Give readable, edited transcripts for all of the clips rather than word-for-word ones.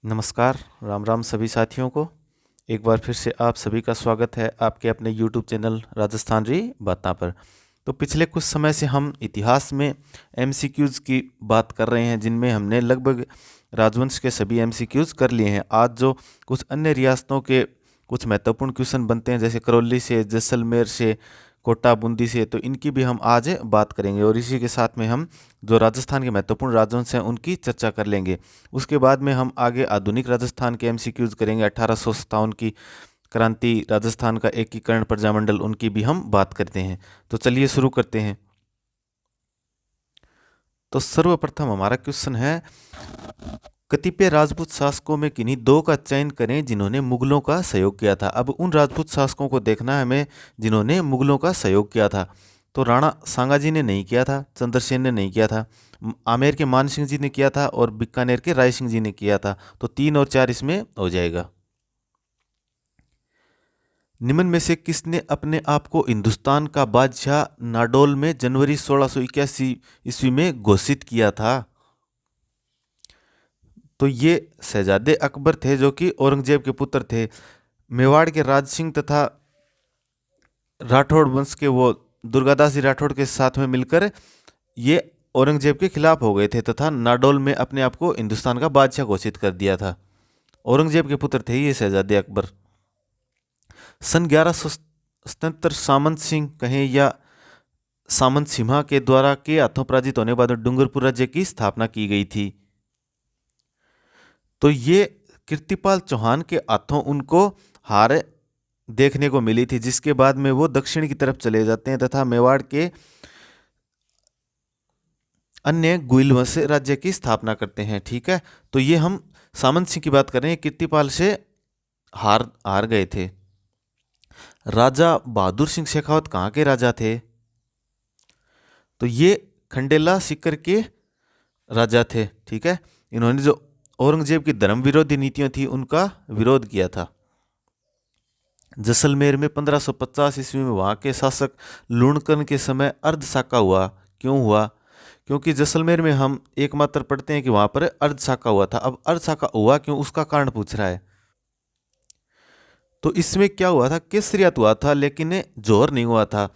नमस्कार, राम राम सभी साथियों को। एक बार फिर से आप सभी का स्वागत है आपके अपने यूट्यूब चैनल राजस्थान री बातां पर। तो पिछले कुछ समय से हम इतिहास में एमसीक्यूज़ की बात कर रहे हैं, जिनमें हमने लगभग राजवंश के सभी एमसीक्यूज़ कर लिए हैं। आज जो कुछ अन्य रियासतों के कुछ महत्वपूर्ण क्वेश्चन बनते हैं, जैसे करौली से, जैसलमेर से, कोटा बूंदी से, तो इनकी भी हम आज बात करेंगे। और इसी के साथ में हम जो राजस्थान के महत्वपूर्ण राजवंश हैं उनकी चर्चा कर लेंगे। उसके बाद में हम आगे आधुनिक राजस्थान के एमसीक्यूज करेंगे। 1857 की क्रांति, राजस्थान का एकीकरण, प्रजामंडल, उनकी भी हम बात करते हैं। तो चलिए शुरू करते हैं। तो सर्वप्रथम हमारा क्वेश्चन है, कतिपय राजपूत शासकों में किन्हीं दो का चयन करें जिन्होंने मुगलों का सहयोग किया था। अब उन राजपूत शासकों को देखना है हमें जिन्होंने मुगलों का सहयोग किया था। तो राणा सांगाजी ने नहीं किया था, चंद्रसेन ने नहीं किया था, आमेर के मान सिंह जी ने किया था और बीकानेर के राय सिंह जी ने किया था। तो 3 और 4 इसमें हो जाएगा। निम्न में से किसने अपने आप को हिंदुस्तान का बादशाह नाडोल में जनवरी 1681 ईस्वी में घोषित किया था? तो ये शहजादे अकबर थे, जो कि औरंगजेब के पुत्र थे। मेवाड़ के राज सिंह तथा राठौड़ वंश के वो दुर्गादास जी राठौड़ के साथ में मिलकर ये औरंगजेब के खिलाफ हो गए थे तथा नाडोल में अपने आप को हिंदुस्तान का बादशाह घोषित कर दिया था। औरंगजेब के पुत्र थे ये शहजादे अकबर। सन 1177 सामंत सिंह कहें या सामंत सिम्हा के द्वारा के हाथों पराजित होने के बाद डूंगरपुर राज्य की स्थापना की गई थी। तो ये कीर्तिपाल चौहान के हाथों उनको हार देखने को मिली थी, जिसके बाद में वो दक्षिण की तरफ चले जाते हैं तथा मेवाड़ के अन्य गुइल वंश राज्य की स्थापना करते हैं। ठीक है, तो ये हम सामंत सिंह की बात कर रहे हैं, कीर्तिपाल से हार हार गए थे। राजा बहादुर सिंह शेखावत कहाँ के राजा थे? तो ये खंडेला सीकर के राजा थे। ठीक है, इन्होंने जो औरंगजेब की धर्म विरोधी नीतियां थी उनका विरोध किया था। जैसलमेर में 1550 ईस्वी में वहां के शासक लूणकरण के समय अर्धशाका हुआ। क्यों हुआ? क्योंकि जैसलमेर में हम एकमात्र पढ़ते हैं कि वहां पर अर्धशाका हुआ था। अब अर्धशाका हुआ क्यों, उसका कारण पूछ रहा है। तो इसमें क्या हुआ था, केसरियात हुआ था लेकिन जोहर नहीं हुआ था।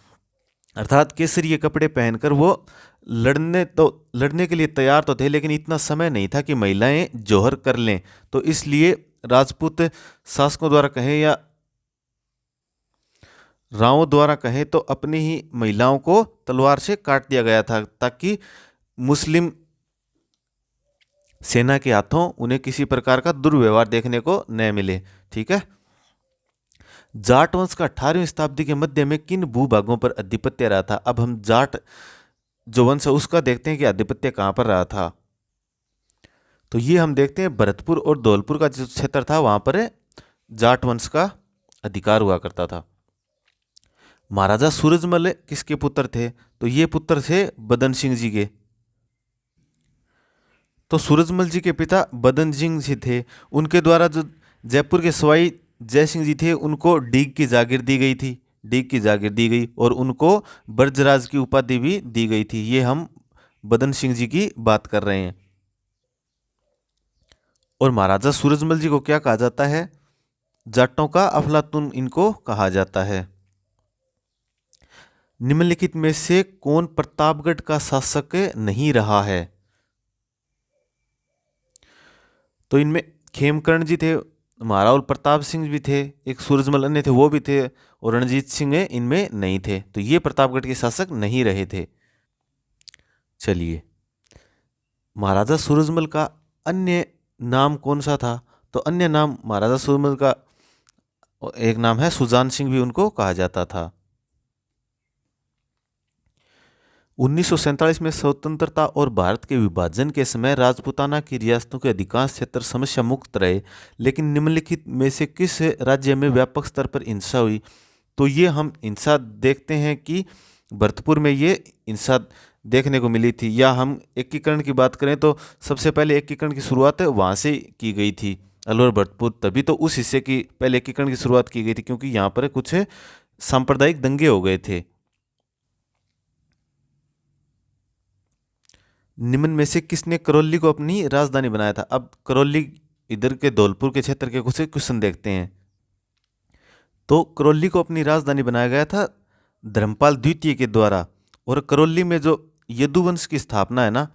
अर्थात केसरीय कपड़े पहनकर वो लड़ने के लिए तैयार तो थे, लेकिन इतना समय नहीं था कि महिलाएं जोहर कर लें। तो इसलिए राजपूत शासकों द्वारा कहें या रावों द्वारा कहें तो अपनी ही महिलाओं को तलवार से काट दिया गया था, ताकि मुस्लिम सेना के हाथों उन्हें किसी प्रकार का दुर्व्यवहार देखने को न मिले। ठीक है, जाट वंश का 18वीं शताब्दी के मध्य में किन भूभागों पर आधिपत्य रहा था? अब हम जाट जो वंश है उसका देखते हैं कि आधिपत्य कहां पर रहा था। तो ये हम देखते हैं भरतपुर और धौलपुर का जो क्षेत्र था वहां पर जाट वंश का अधिकार हुआ करता था। महाराजा सूरजमल किसके पुत्र थे? तो ये पुत्र थे बदन सिंह जी के। तो सूरजमल जी के पिता बदन सिंह जी थे। उनके द्वारा जो जयपुर के सवाई जय सिंह जी थे उनको डीग की जागीर दी गई थी, डीग की जागीर दी गई और उनको ब्रजराज की उपाधि भी दी गई थी। ये हम बदन सिंह जी की बात कर रहे हैं। और महाराजा सूरजमल जी को क्या कहा जाता है? जाटों का अफलातून इनको कहा जाता है। निम्नलिखित में से कौन प्रतापगढ़ का शासक नहीं रहा है? तो इनमें खेमकर्ण जी थे, महारावल प्रताप सिंह भी थे, एक सूरजमल अन्य थे वो भी थे, और रणजीत सिंह इनमें नहीं थे। तो ये प्रतापगढ़ के शासक नहीं रहे थे। चलिए, महाराजा सूरजमल का अन्य नाम कौन सा था? तो अन्य नाम महाराजा सूरजमल का एक नाम है सुजान सिंह, भी उनको कहा जाता था। 1947 में स्वतंत्रता और भारत के विभाजन के समय राजपूताना की रियासतों के अधिकांश क्षेत्र समस्या मुक्त रहे, लेकिन निम्नलिखित में से किस राज्य में व्यापक स्तर पर हिंसा हुई? तो ये हम हिंसा देखते हैं कि भरतपुर में ये हिंसा देखने को मिली थी। या हम एकीकरण की बात करें तो सबसे पहले एकीकरण की शुरुआत वहाँ से की गई थी, अलवर भरतपुर। तभी तो उस हिस्से की पहले एकीकरण की शुरुआत की गई थी, क्योंकि यहाँ पर कुछ सांप्रदायिक दंगे हो गए थे। निम्न में से किसने करौली को अपनी राजधानी बनाया था? अब करौली इधर के धौलपुर के क्षेत्र के कुछ क्वेश्चन देखते हैं। तो करौली को अपनी राजधानी बनाया गया था धर्मपाल द्वितीय के द्वारा, और करौली में जो यदुवंश की स्थापना है ना,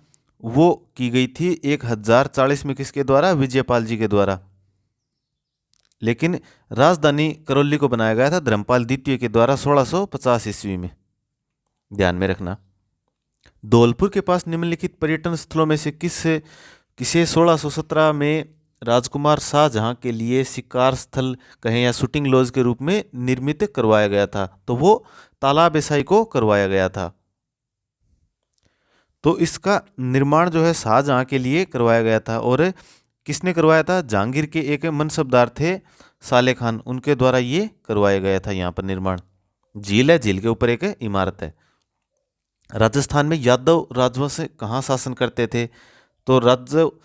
वो की गई थी 1040 में, किसके द्वारा? विजयपाल जी के द्वारा। लेकिन राजधानी करौली को बनाया गया था धर्मपाल द्वितीय के द्वारा 1650 ईस्वी में, ध्यान में रखना। धौलपुर के पास निम्नलिखित पर्यटन स्थलों में से किसे 1617 में राजकुमार शाहजहां के लिए शिकार स्थल कहें या शूटिंग लॉज के रूप में निर्मित करवाया गया था? तो वो तालाब एसाई को करवाया गया था। तो इसका निर्माण जो है शाहजहां के लिए करवाया गया था। और किसने करवाया था? जहांगीर के एक मनसबदार थे साले खान, उनके द्वारा ये करवाया गया था यहाँ पर निर्माण। झील है, झील के ऊपर एक इमारत है। राजस्थान में यादव राजवंश कहाँ शासन करते थे? तो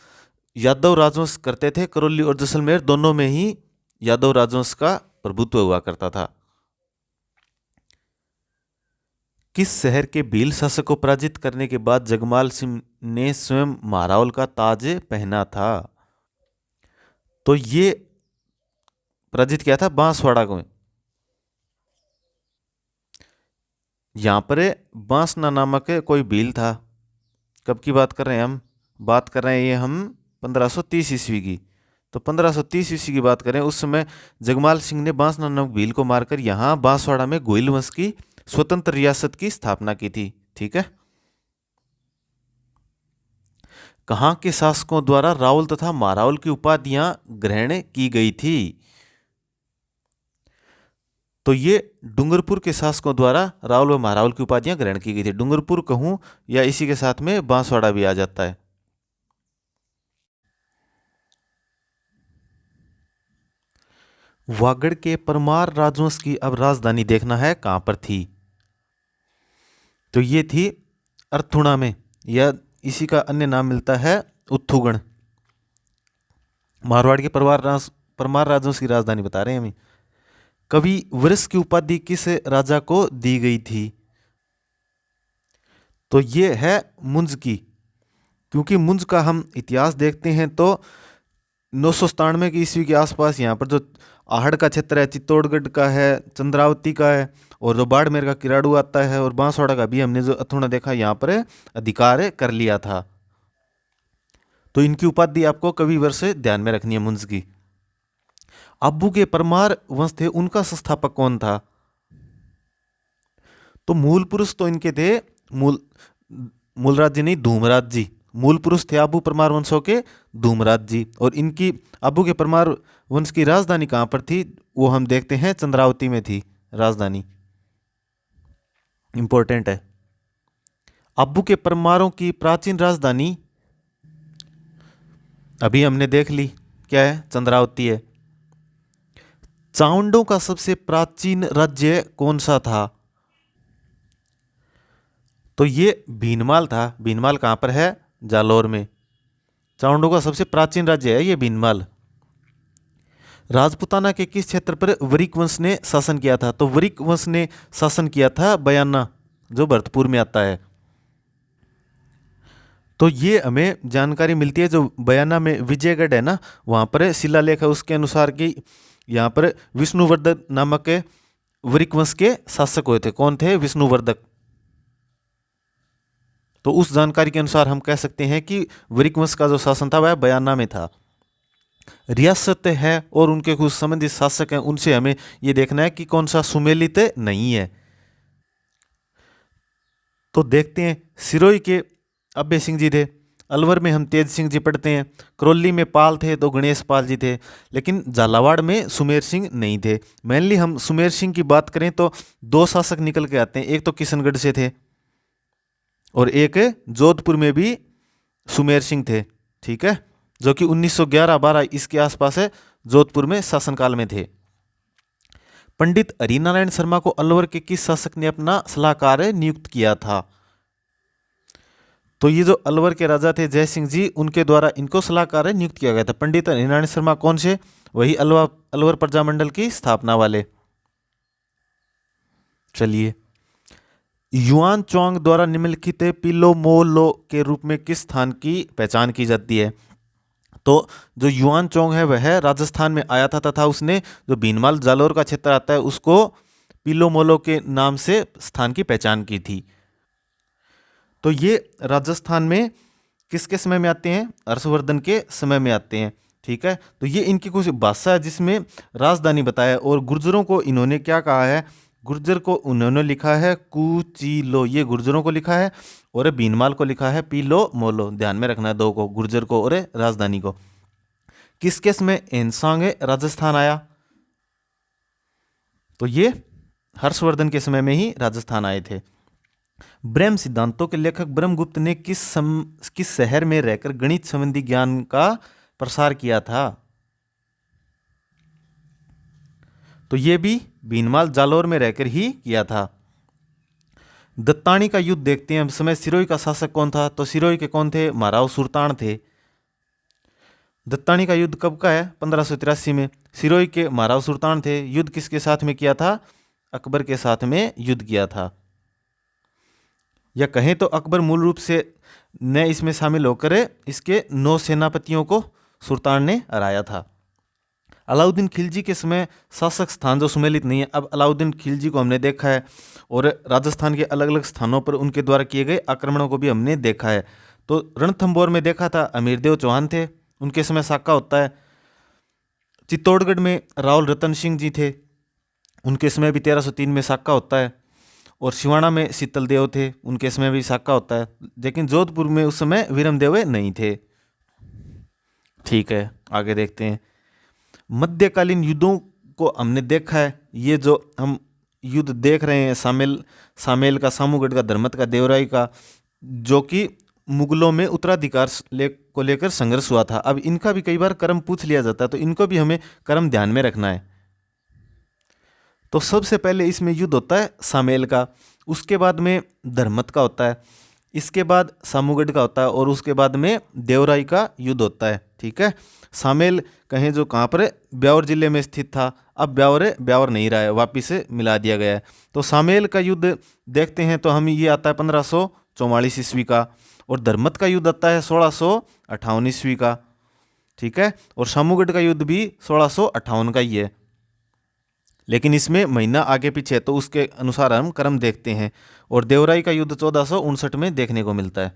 यादव राजवंश करते थे करौली और जैसलमेर दोनों में ही यादव राजवंश का प्रभुत्व हुआ करता था। किस शहर के भील शासक को पराजित करने के बाद जगमाल सिंह ने स्वयं महारावल का ताज पहना था? तो ये पराजित किया था बांसवाड़ा को। यहां पर बांसना नामक कोई भील था। कब की बात कर रहे हैं हम? बात कर रहे हैं ये हम 1530 ईस्वी की। तो 1530 ईस्वी की बात करें, उस समय जगमाल सिंह ने बांसना नामक भील को मारकर यहाँ बांसवाड़ा में गोइल वंश की स्वतंत्र रियासत की स्थापना की थी। ठीक है। कहाँ के शासकों द्वारा रावल तथा महारावल की उपाधियां ग्रहण की गई थी? तो ये डूंगरपुर के शासकों द्वारा रावल व महारावल की उपाधियां ग्रहण की गई थी। डूंगरपुर कहूं या इसी के साथ में बांसवाड़ा भी आ जाता है। वागड़ के परमार राजवंश की अब राजधानी देखना है कहां पर थी? तो ये थी अर्थुणा में, या इसी का अन्य नाम मिलता है उत्थुगण। मारवाड़ के परमार राजवंश की राजधानी बता रहे हैं हम। कवि वृष की उपाधि किस राजा को दी गई थी? तो ये है मुंज की। क्योंकि मुंज का हम इतिहास देखते हैं तो 997 की ईस्वी के आसपास यहाँ पर जो आहड़ का क्षेत्र है, चित्तौड़गढ़ का है, चंद्रावती का है, और जो बाड़मेर का किराड़ू आता है, और बांसवाड़ा का भी हमने जो अथुणा देखा यहाँ पर अधिकार कर लिया था। तो इनकी उपाधि आपको कवि वर्ष से ध्यान में रखनी है मुंज की। अब्बू के परमार वंश थे, उनका संस्थापक कौन था? तो मूल पुरुष तो इनके थे मूलराज जी नहीं, धूमराज जी। मूल पुरुष थे अब्बू परमार वंशों के धूमराज जी। और इनकी अब्बू के परमार वंश की राजधानी कहां पर थी? वो हम देखते हैं चंद्रावती में थी राजधानी। इंपॉर्टेंट है। अब्बू के परमारों की प्राचीन राजधानी अभी हमने देख ली, क्या है? चंद्रावती है। चावंडों का सबसे प्राचीन राज्य कौन सा था? तो ये भीनमाल था। भीनमाल कहां पर है? जालौर में। चावंडों का सबसे प्राचीन राज्य है ये भीनमाल। राजपुताना के किस क्षेत्र पर वरिक वंश ने शासन किया था? तो वरिक वंश ने शासन किया था बयाना, जो भरतपुर में आता है। तो ये हमें जानकारी मिलती है, जो बयाना में विजयगढ़ है ना, वहां पर शिलालेख है उसके अनुसार कि यहाँ पर विष्णुवर्धक नामक वरिक वंश के शासक हुए थे। कौन थे? विष्णुवर्धक। तो उस जानकारी के अनुसार हम कह सकते हैं कि वरिक वंश का जो शासन था वह बयाना में था। रियासत है और उनके कुछ संबंधित शासक हैं, उनसे हमें यह देखना है कि कौन सा सुमेलित नहीं है। तो देखते हैं, सिरोही के अभय सिंह जी थे, अलवर में हम तेज सिंह जी पढ़ते हैं, करौली में पाल थे तो गणेश पाल जी थे, लेकिन झालावाड़ में सुमेर सिंह नहीं थे। मेनली हम सुमेर सिंह की बात करें तो दो शासक निकल के आते हैं, एक तो किशनगढ़ से थे और एक जोधपुर में भी सुमेर सिंह थे। ठीक है, जो कि 1911-12 इसके आसपास है, जोधपुर में शासनकाल में थे। पंडित हरिनारायण शर्मा को अलवर के किस शासक ने अपना सलाहकार नियुक्त किया था? तो ये जो अलवर के राजा थे जय सिंह जी, उनके द्वारा इनको सलाहकार नियुक्त किया गया था। पंडित हरिनारायण शर्मा कौन से? वही अलवर प्रजामंडल की स्थापना वाले। चलिए, युआन चौंग द्वारा निम्नलिखित पिलो मोलो के रूप में किस स्थान की पहचान की जाती है? तो जो युआन चोंग है वह राजस्थान में आया था तथा उसने जो भीनमाल जालोर का क्षेत्र आता है उसको पीलो मोलो के नाम से स्थान की पहचान की थी। तो ये राजस्थान में किसके समय में आते हैं? हर्षवर्धन के समय में आते हैं। ठीक है, तो ये इनकी कुछ भाषा है जिसमें राजधानी बताया। और गुर्जरों को इन्होंने क्या कहा है? गुर्जर को उन्होंने लिखा है कुचीलो, ये गुर्जरों को लिखा है, और भीनमाल को लिखा है पीलो मोलो। ध्यान में रखना है दो को, गुर्जर को और राजधानी को। किसके समय एनसांग राजस्थान आया? तो ये हर्षवर्धन के समय में ही राजस्थान आए थे। ब्रह्म सिद्धांतों के लेखक ब्रह्मगुप्त ने किस शहर में रहकर गणित संबंधी ज्ञान का प्रसार किया था? तो ये भी भीनमाल जालोर में रहकर ही किया था। दत्तानी का युद्ध देखते हैं। उस समय सिरोही का शासक कौन था? तो सिरोही के कौन थे? महाराव सुल्तान थे। दत्तानी का युद्ध कब का है? 1583 में। सिरोही के महाराव सुल्तान थे। युद्ध किसके साथ में किया था? अकबर के साथ में युद्ध किया था। या कहें तो अकबर मूल रूप से न इसमें शामिल होकर इसके 9 सेनापतियों को सुल्तान ने हराया था। अलाउद्दीन खिलजी के समय शासक स्थान जो सुमेलित नहीं है। अब अलाउद्दीन खिलजी को हमने देखा है और राजस्थान के अलग अलग स्थानों पर उनके द्वारा किए गए आक्रमणों को भी हमने देखा है। तो रणथंभौर में देखा था, अमीरदेव चौहान थे, उनके समय साका होता है। चित्तौड़गढ़ में रावल रतन सिंह जी थे, उनके समय भी 1303 में साका होता है। और सिवाना में शीतल देव थे, उनके समय भी साका होता है। लेकिन जोधपुर में उस समय वीरमदेव नहीं थे। ठीक है, आगे देखते हैं। मध्यकालीन युद्धों को हमने देखा है। ये जो हम युद्ध देख रहे हैं, सामेल का, सामूगढ़ का, धर्मत का, देवराई का, जो कि मुगलों में उत्तराधिकार को लेकर संघर्ष हुआ था। अब इनका भी कई बार क्रम पूछ लिया जाता है, तो इनको भी हमें क्रम ध्यान में रखना है। तो सबसे पहले इसमें युद्ध होता है सामेल का, उसके बाद में धर्मत का होता है, इसके बाद सामूगढ़ का होता है, और उसके बाद में देवराई का युद्ध होता है। ठीक है, सामेल कहें जो कहाँ पर है? ब्यावर जिले में स्थित था। अब ब्यावर नहीं रहा है, वापिस से मिला दिया गया है। तो सामेल का युद्ध देखते हैं तो हम ये आता है 1544 ईस्वी का, और धर्मत का युद्ध आता है 1658 ईस्वी का। ठीक है, और सामूगढ़ का युद्ध भी 1658 का ही है, लेकिन इसमें महीना आगे पीछे है, तो उसके अनुसार हम क्रम देखते हैं। और देवराई का युद्ध 1459 में देखने को मिलता है,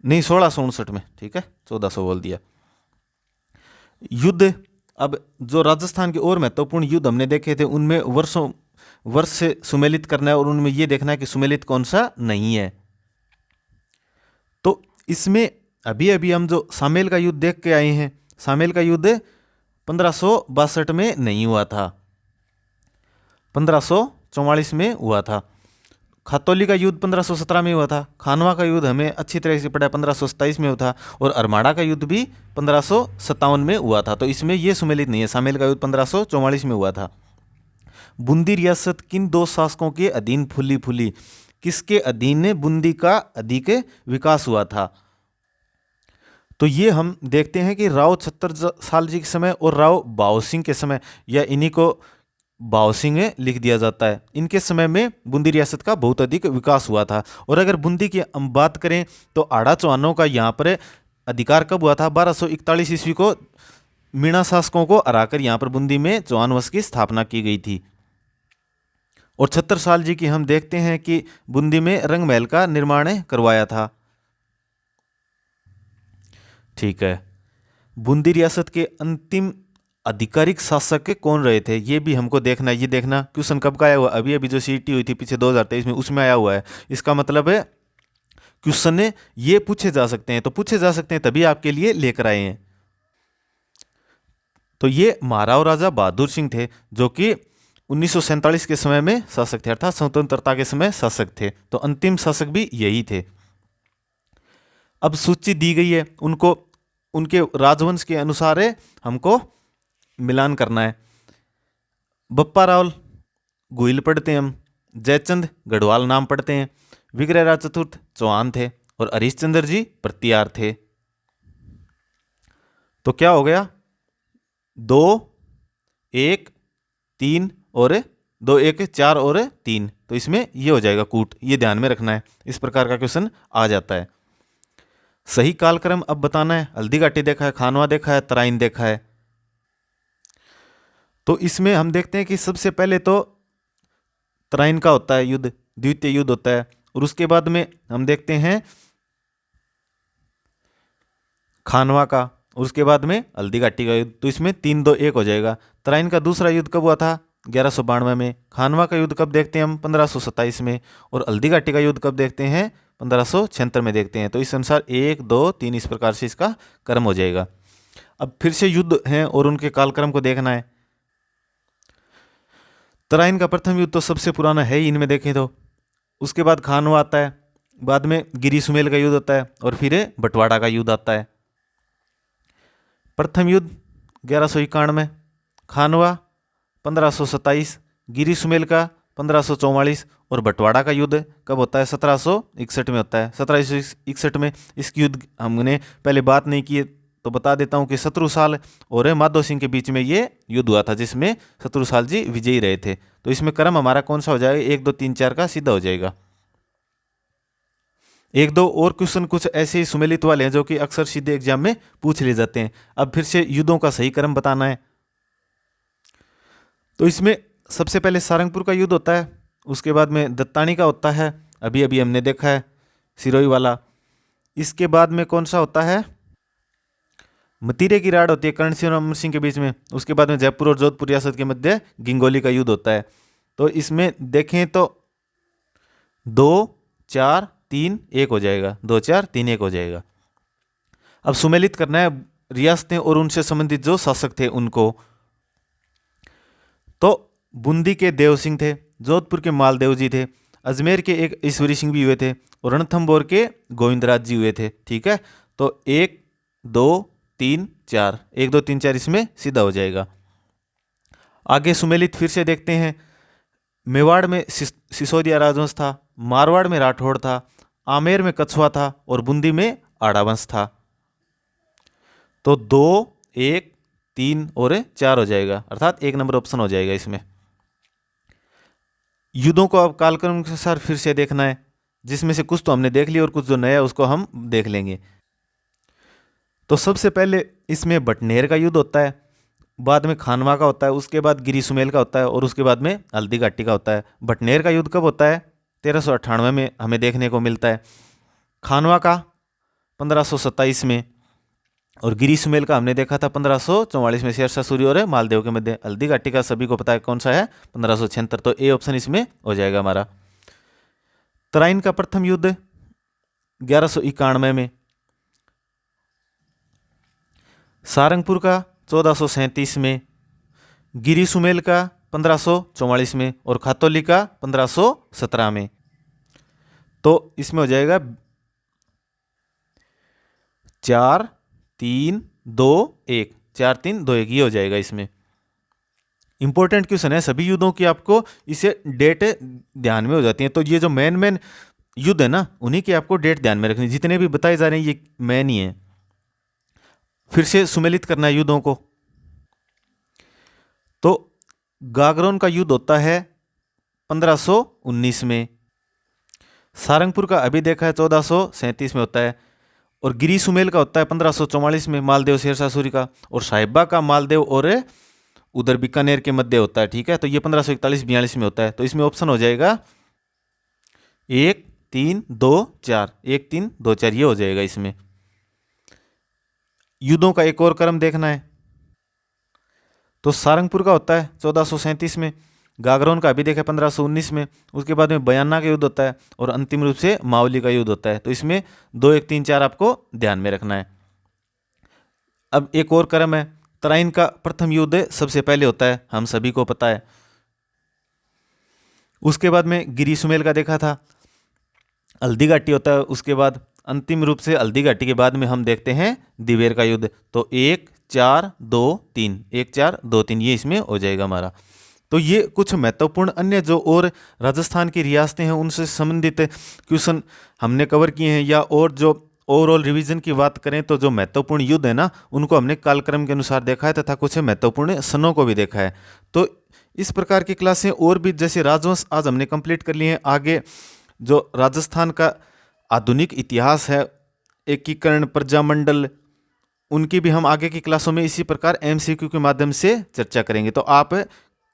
नहीं 1659 में। ठीक है, 1400 बोल दिया। युद्ध, अब जो राजस्थान के और महत्वपूर्ण युद्ध हमने देखे थे उनमें वर्ष से सुमेलित करना है, और उनमें यह देखना है कि सुमेलित कौन सा नहीं है। तो इसमें अभी अभी हम जो सामेल का युद्ध देख के आए हैं, सामेल का युद्ध 1562 में नहीं हुआ था, 1544 में हुआ था। खातौली का युद्ध 1517 में हुआ था। खानवा का युद्ध हमें अच्छी तरह से पड़ा है, 1527 में हुआ था। और अरमाड़ा का युद्ध भी 1557 में हुआ था। तो इसमें यह सुमेलित नहीं है। सामेल का युद्ध 1544 में हुआ था। बूंदी रियासत किन 2 शासकों के अधीन फूली? किसके अधीन बूंदी का अधिक विकास हुआ था? तो ये हम देखते हैं कि राव छत्रसाल जी के समय और राव बाव सिंह के समय, या इन्हीं को बाव सिंह लिख दिया जाता है, इनके समय में बूंदी रियासत का बहुत अधिक विकास हुआ था। और अगर बूंदी की हम बात करें तो आड़ा चौहानों का यहाँ पर अधिकार कब हुआ था? 1241 ईस्वी को मीणा शासकों को हराकर यहाँ पर बूंदी में चौहान वंश की स्थापना की गई थी। और छत्रसाल जी की हम देखते हैं कि बूंदी में रंग महल का निर्माण करवाया था। ठीक है, बूंदी रियासत के अंतिम आधिकारिक शासक कौन रहे थे? ये भी हमको देखना है। ये देखना क्वेश्चन कब का आया हुआ? अभी अभी जो सीईटी हुई थी पीछे 2023 में, उसमें आया हुआ है। इसका मतलब है क्वेश्चन ने ये पूछे जा सकते हैं, तो पूछे जा सकते हैं तभी आपके लिए लेकर आए हैं। तो ये महाराव राजा बहादुर सिंह थे, जो कि 1947 के समय में शासक थे, अर्थात स्वतंत्रता के समय शासक थे। तो अंतिम शासक भी यही थे। अब सूची दी गई है, उनको उनके राजवंश के अनुसार हमको मिलान करना है। बप्पा रावल गोइल पढ़ते हैं हम, जयचंद गढ़वाल नाम पढ़ते हैं, विग्रहराज चतुर्थ चौहान थे, और हरिश्चंद्र जी प्रतिहार थे। तो क्या हो गया? 2 1 3 और 2 1 4 और 3। तो इसमें ये हो जाएगा कूट। ये ध्यान में रखना है, इस प्रकार का क्वेश्चन आ जाता है। सही कालक्रम अब बताना है। हल्दी घाटी देखा है, खानवा देखा है, तराइन देखा है। तो इसमें हम देखते हैं कि सबसे पहले तो तराइन का होता है युद्ध, द्वितीय युद्ध होता है, और उसके बाद में हम देखते हैं खानवा का, और उसके बाद में हल्दी घाटी का युद्ध। तो इसमें 3-2-1 हो जाएगा। तराइन का दूसरा युद्ध कब हुआ था? 1192 में। खानवा का युद्ध कब देखते हैं हम? 1527 में। और हल्दी घाटी का युद्ध कब देखते हैं? 1576 में देखते हैं। तो इस अनुसार 1, 2, 3 इस प्रकार से इसका क्रम हो जाएगा। अब फिर से युद्ध हैं और उनके कालक्रम को देखना है। तराइन का प्रथम युद्ध तो सबसे पुराना है ही इनमें देखें तो। उसके बाद खानवा आता है, बाद में गिरी सुमेल का युद्ध होता है, और फिर बंटवाड़ा का युद्ध आता है। प्रथम युद्ध 1191, खानवा 1527, गिरी सुमेल का 1544, और बंटवाड़ा का युद्ध कब होता है? 1761 में होता है। 1761 में इसकी युद्ध हमने पहले बात नहीं की तो बता देता हूँ कि शत्रुसाल और माधो सिंह के बीच में ये युद्ध हुआ था, जिसमें शत्रुसाल जी विजयी रहे थे। तो इसमें क्रम हमारा कौन सा हो जाएगा? 1, 2, 3, 4 का सीधा हो जाएगा। 1-2 और क्वेश्चन कुछ ऐसे ही सुमेलित वाले हैं जो कि अक्सर सीधे एग्जाम में पूछ लिए जाते हैं। अब फिर से युद्धों का सही क्रम बताना है। तो इसमें सबसे पहले सारंगपुर का युद्ध होता है, उसके बाद में दत्तानी का होता है, अभी अभी हमने देखा है सिरोही वाला। इसके बाद में कौन सा होता है? मतीरे की राड़ होती है कर्ण सिंह और अमर सिंह के बीच में। उसके बाद में जयपुर और जोधपुर रियासत के मध्य गिंगोली का युद्ध होता है। तो इसमें देखें तो 2, 4, 3, 1 हो जाएगा। 2, 4, 3, 1 हो जाएगा। अब सुमेलित करना है रियासतें और उनसे संबंधित जो शासक थे उनको। तो बूंदी के देव सिंह थे, जोधपुर के मालदेव जी थे, अजमेर के एक ईश्वरी सिंह भी हुए थे, और रणथंबोर के गोविंदराज जी हुए थे। ठीक है, तो 1, 2, 3, 4, 1, 2, 3, 4 इसमें सीधा हो जाएगा। आगे सुमेलित फिर से देखते हैं। मेवाड़ में सिसोदिया राजवंश था, मारवाड़ में राठौड़ था, आमेर में कछुआ था, और बूंदी में आड़ा वंश था। तो 2, 1, 3 और 4 हो जाएगा, अर्थात 1 नंबर ऑप्शन हो जाएगा इसमें। युद्धों को अब कालक्रम के अनुसार फिर से देखना है, जिसमें से कुछ तो हमने देख लिया और कुछ जो नया है उसको हम देख लेंगे। तो सबसे पहले इसमें बटनेर का युद्ध होता है, बाद में खानवा का होता है, उसके बाद गिरी सुमेल का होता है, और उसके बाद में हल्दी घाटी का होता है। बटनेर का युद्ध कब होता है? 1398 में हमें देखने को मिलता है। खानवा का 1527 में, और गिरी सुमेल का हमने देखा था 1544 में शेरशाह सूरी और मालदेव के मध्य। हल्दी घाटी का सभी को पता है कौन सा है? 1576। तो ए ऑप्शन इसमें हो जाएगा हमारा। तराइन का प्रथम युद्ध 1191 में, सारंगपुर का 1437 में, गिरी सुमेल का 1544 में, और खातौली का 1517 में। तो इसमें हो जाएगा 4, 3, 2, 1, 4, 3, 2, 1 ये हो जाएगा इसमें। इंपॉर्टेंट क्वेश्चन है सभी युद्धों की, आपको इसे डेट ध्यान में हो जाती है। तो ये जो मेन युद्ध है ना, उन्हीं की आपको डेट ध्यान में रखनी। जितने भी बताए जा रहे हैं ये मेन ही है। फिर से सुमेलित करना है युद्धों को। तो गागरोन का युद्ध होता है 1519 में, सारंगपुर का अभी देखा है 1437 में होता है, और गिरी सुमेल का होता है 1544 में, मालदेव शेरशाह सूरी का, और साहिबा का मालदेव और उधर बीकानेर के मध्य होता है। ठीक है, तो ये 1541-42 में होता है। तो इसमें ऑप्शन हो जाएगा 1, 3, 2, 4, 1, 3, 2, 4 ये हो जाएगा इसमें। युद्धों का एक और क्रम देखना है। तो सारंगपुर का होता है 1437 में, गागरोन का अभी देखा 1519 में, उसके बाद में बयाना का युद्ध होता है, और अंतिम रूप से मावली का युद्ध होता है। तो इसमें 2, 1, 3, 4 आपको ध्यान में रखना है। अब एक और क्रम है। तराइन का प्रथम युद्ध सबसे पहले होता है, हम सभी को पता है। उसके बाद में गिरी सुमेल का देखा था, हल्दी घाटी होता है, उसके बाद अंतिम रूप से हल्दी घाटी के बाद में हम देखते हैं दिवेर का युद्ध। तो 1, 4, 2, 3, 1, 4, 2, 3 ये इसमें हो जाएगा हमारा। तो ये कुछ महत्वपूर्ण अन्य जो और राजस्थान की रियासतें हैं उनसे संबंधित क्वेश्चन हमने कवर किए हैं, या और जो ओवरऑल रिवीजन की बात करें तो जो महत्वपूर्ण युद्ध है ना उनको हमने कालक्रम के अनुसार देखा है, तथा कुछ महत्वपूर्ण सनों को भी देखा है। तो इस प्रकार की क्लासें और भी, जैसे राजवंश आज हमने कंप्लीट कर लिए हैं। आगे जो राजस्थान का आधुनिक इतिहास है एकीकरण, प्रजामंडल, उनकी भी हम आगे की क्लासों में इसी प्रकार एमसीक्यू के माध्यम से चर्चा करेंगे। तो आप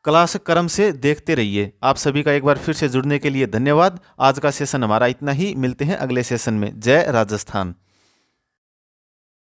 क्लास क्रम से देखते रहिए। आप सभी का एक बार फिर से जुड़ने के लिए धन्यवाद। आज का सेशन हमारा इतना ही, मिलते हैं अगले सेशन में। जय राजस्थान।